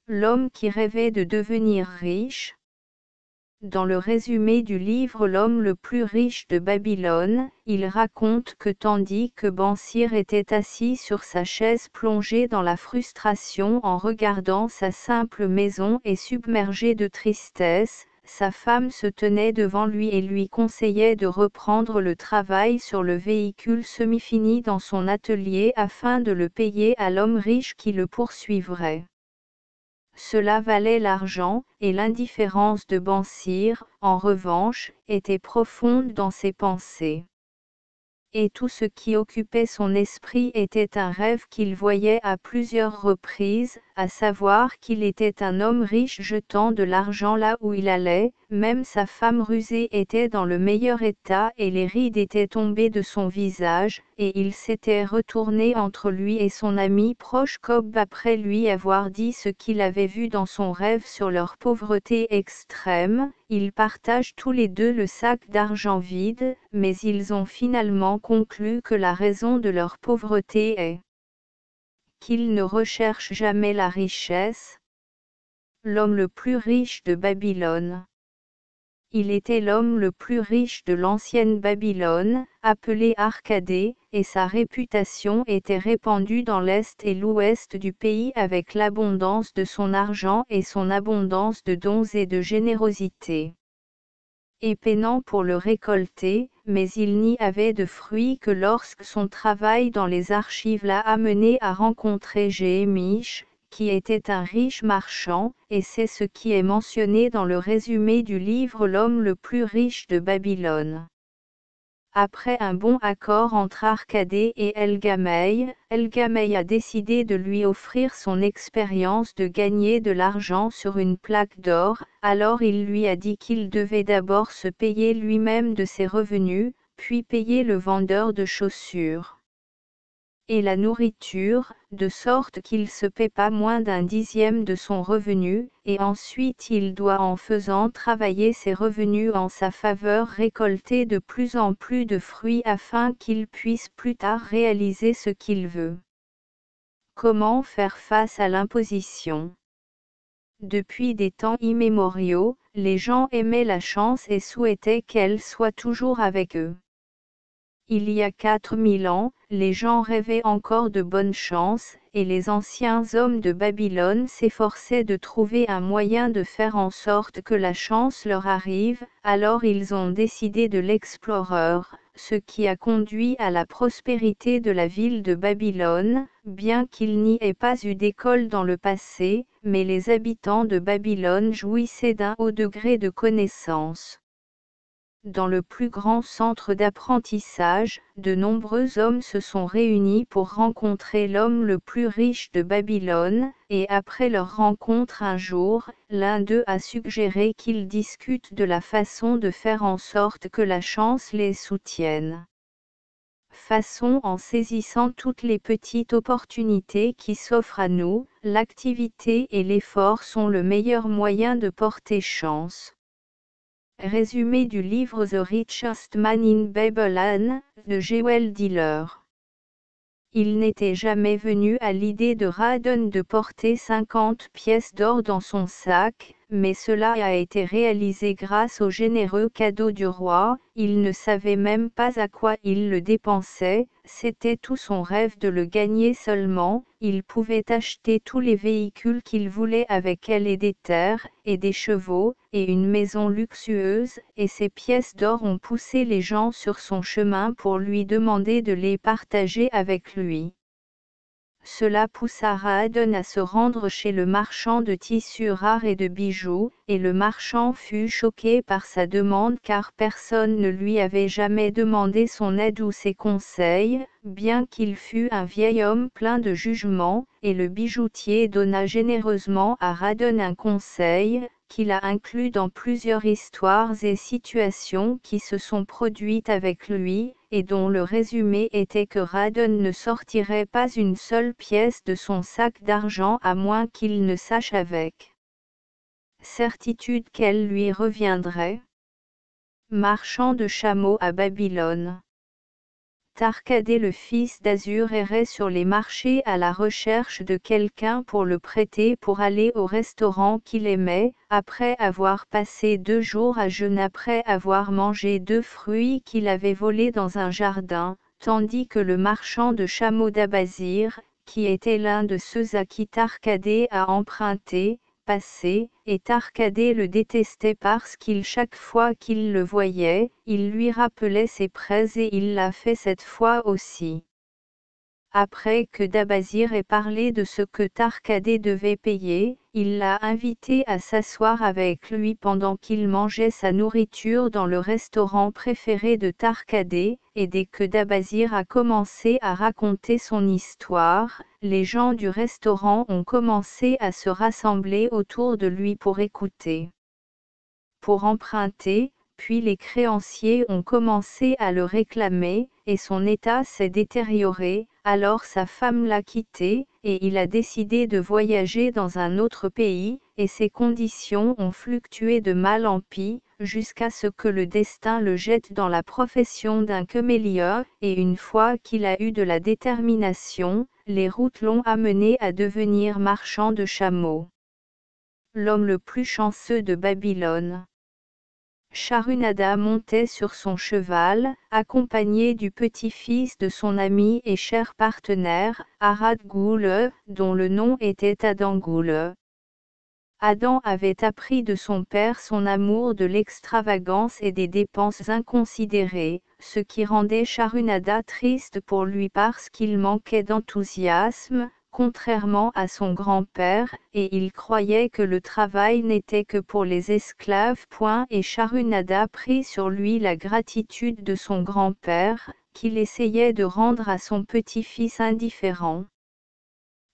L'homme qui rêvait de devenir riche. Dans le résumé du livre L'homme le plus riche de Babylone, il raconte que tandis que Bansir était assis sur sa chaise plongé dans la frustration en regardant sa simple maison et submergé de tristesse, sa femme se tenait devant lui et lui conseillait de reprendre le travail sur le véhicule semi-fini dans son atelier afin de le payer à l'homme riche qui le poursuivrait. Cela valait l'argent, et l'indifférence de Bansir, en revanche, était profonde dans ses pensées. Et tout ce qui occupait son esprit était un rêve qu'il voyait à plusieurs reprises, à savoir qu'il était un homme riche jetant de l'argent là où il allait, même sa femme rusée était dans le meilleur état et les rides étaient tombées de son visage, et il s'était retourné entre lui et son ami proche Cobb après lui avoir dit ce qu'il avait vu dans son rêve sur leur pauvreté extrême. Ils partagent tous les deux le sac d'argent vide, mais ils ont finalement conclu que la raison de leur pauvreté est qu'ils ne recherchent jamais la richesse. L'homme le plus riche de Babylone. Il était l'homme le plus riche de l'ancienne Babylone, appelé Arcadée, et sa réputation était répandue dans l'est et l'ouest du pays avec l'abondance de son argent et son abondance de dons et de générosité. Et peinant pour le récolter, mais il n'y avait de fruits que lorsque son travail dans les archives l'a amené à rencontrer Jéhémish, qui était un riche marchand, et c'est ce qui est mentionné dans le résumé du livre L'homme le plus riche de Babylone. Après un bon accord entre Arcadée et El-Gamay a décidé de lui offrir son expérience de gagner de l'argent sur une plaque d'or, alors il lui a dit qu'il devait d'abord se payer lui-même de ses revenus, puis payer le vendeur de chaussures et la nourriture, de sorte qu'il se paie pas moins d'un dixième de son revenu, et ensuite il doit en faisant travailler ses revenus en sa faveur récolter de plus en plus de fruits afin qu'il puisse plus tard réaliser ce qu'il veut. Comment faire face à l'imposition? Depuis des temps immémoriaux, les gens aimaient la chance et souhaitaient qu'elle soit toujours avec eux. Il y a 4000 ans, les gens rêvaient encore de bonne chance, et les anciens hommes de Babylone s'efforçaient de trouver un moyen de faire en sorte que la chance leur arrive, alors ils ont décidé de l'explorer, ce qui a conduit à la prospérité de la ville de Babylone, bien qu'il n'y ait pas eu d'école dans le passé, mais les habitants de Babylone jouissaient d'un haut degré de connaissance. Dans le plus grand centre d'apprentissage, de nombreux hommes se sont réunis pour rencontrer l'homme le plus riche de Babylone, et après leur rencontre un jour, l'un d'eux a suggéré qu'ils discutent de la façon de faire en sorte que la chance les soutienne. Façon en saisissant toutes les petites opportunités qui s'offrent à nous, l'activité et l'effort sont le meilleur moyen de porter chance. Résumé du livre The Richest Man in Babylon, de Jewel Diller. Il n'était jamais venu à l'idée de Radon de porter 50 pièces d'or dans son sac, mais cela a été réalisé grâce au généreux cadeau du roi. Il ne savait même pas à quoi il le dépensait, c'était tout son rêve de le gagner seulement. Il pouvait acheter tous les véhicules qu'il voulait avec elle et des terres, et des chevaux, et une maison luxueuse, et ces pièces d'or ont poussé les gens sur son chemin pour lui demander de les partager avec lui. Cela poussa Radon à se rendre chez le marchand de tissus rares et de bijoux, et le marchand fut choqué par sa demande car personne ne lui avait jamais demandé son aide ou ses conseils, bien qu'il fût un vieil homme plein de jugement, et le bijoutier donna généreusement à Radon un conseil, qu'il a inclus dans plusieurs histoires et situations qui se sont produites avec lui, et dont le résumé était que Radon ne sortirait pas une seule pièce de son sac d'argent à moins qu'il ne sache avec certitude qu'elle lui reviendrait. Marchand de chameaux à Babylone. Tarkadé le fils d'Azur errait sur les marchés à la recherche de quelqu'un pour le prêter pour aller au restaurant qu'il aimait, après avoir passé 2 jours à jeûne après avoir mangé 2 fruits qu'il avait volés dans un jardin, tandis que le marchand de chameaux d'Abazir, qui était l'un de ceux à qui Tarkadé a emprunté, passé, et Tarkadé le détestait parce qu'il chaque fois qu'il le voyait, il lui rappelait ses prêts et il l'a fait cette fois aussi. Après que Dabazir ait parlé de ce que Tarkadé devait payer, il l'a invité à s'asseoir avec lui pendant qu'il mangeait sa nourriture dans le restaurant préféré de Tarkadé, et dès que Dabazir a commencé à raconter son histoire, les gens du restaurant ont commencé à se rassembler autour de lui pour écouter. Pour emprunter, puis les créanciers ont commencé à le réclamer, et son état s'est détérioré, alors sa femme l'a quitté, et il a décidé de voyager dans un autre pays, et ses conditions ont fluctué de mal en pis, jusqu'à ce que le destin le jette dans la profession d'un caméléon, et une fois qu'il a eu de la détermination, les routes l'ont amené à devenir marchand de chameaux. L'homme le plus chanceux de Babylone. Sharunada montait sur son cheval, accompagné du petit-fils de son ami et cher partenaire, Arad Ghul, dont le nom était Adam Ghul. Adam avait appris de son père son amour de l'extravagance et des dépenses inconsidérées, ce qui rendait Sharunada triste pour lui parce qu'il manquait d'enthousiasme, contrairement à son grand-père, et il croyait que le travail n'était que pour les esclaves. Et Sharunada prit sur lui la gratitude de son grand-père, qu'il essayait de rendre à son petit-fils indifférent.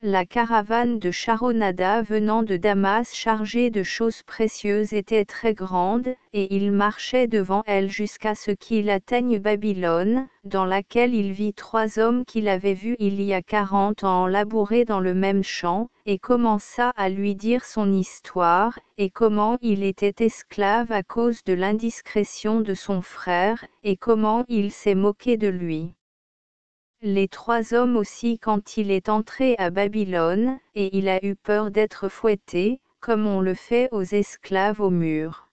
La caravane de Sharunada venant de Damas chargée de choses précieuses était très grande, et il marchait devant elle jusqu'à ce qu'il atteigne Babylone, dans laquelle il vit 3 hommes qu'il avait vus il y a 40 ans labourer dans le même champ, et commença à lui dire son histoire, et comment il était esclave à cause de l'indiscrétion de son frère, et comment il s'est moqué de lui. Les 3 hommes aussi quand il est entré à Babylone, et il a eu peur d'être fouetté, comme on le fait aux esclaves au mur.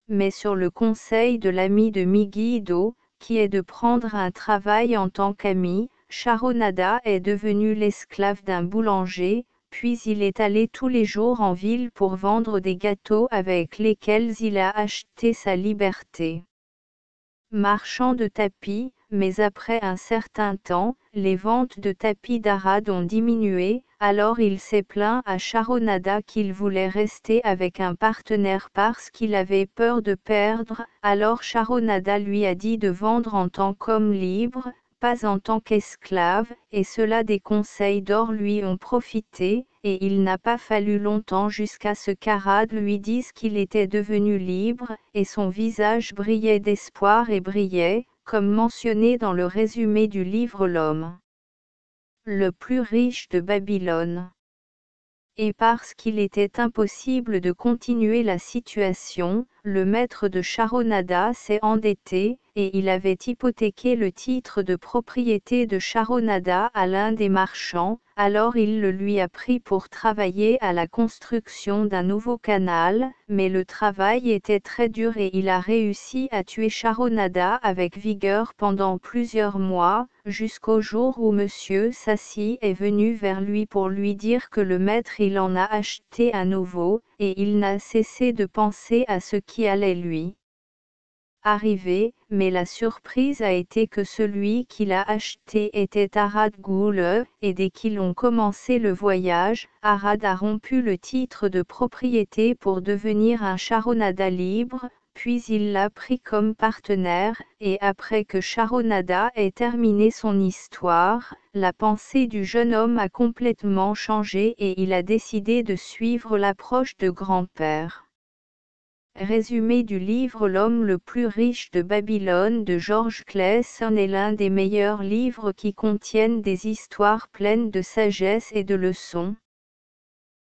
Mais sur le conseil de l'ami de Megiddo, qui est de prendre un travail en tant qu'ami, Sharunada est devenu l'esclave d'un boulanger, puis il est allé tous les jours en ville pour vendre des gâteaux avec lesquels il a acheté sa liberté. Marchand de tapis, mais après un certain temps, les ventes de tapis d'Arad ont diminué, alors il s'est plaint à Sharunada qu'il voulait rester avec un partenaire parce qu'il avait peur de perdre, alors Sharunada lui a dit de vendre en tant qu'homme libre, pas en tant qu'esclave, et cela des conseils d'or lui ont profité, et il n'a pas fallu longtemps jusqu'à ce qu'Arad lui dise qu'il était devenu libre, et son visage brillait d'espoir et brillait, comme mentionné dans le résumé du livre L'homme le plus riche de Babylone. Et parce qu'il était impossible de continuer la situation, le maître de Sharunada s'est endetté, et il avait hypothéqué le titre de propriété de Sharunada à l'un des marchands, alors il le lui a pris pour travailler à la construction d'un nouveau canal, mais le travail était très dur et il a réussi à tuer Sharunada avec vigueur pendant plusieurs mois, jusqu'au jour où Monsieur Sassi est venu vers lui pour lui dire que le maître il en a acheté un nouveau, et il n'a cessé de penser à ce qui allait lui arriver, mais la surprise a été que celui qui l'a acheté était Arad Ghul, et dès qu'ils ont commencé le voyage, Arad a rompu le titre de propriété pour devenir un Sharunada libre, puis il l'a pris comme partenaire, et après que Sharunada ait terminé son histoire, la pensée du jeune homme a complètement changé et il a décidé de suivre l'approche de grand-père. Résumé du livre L'homme le plus riche de Babylone de George Clason est l'un des meilleurs livres qui contiennent des histoires pleines de sagesse et de leçons.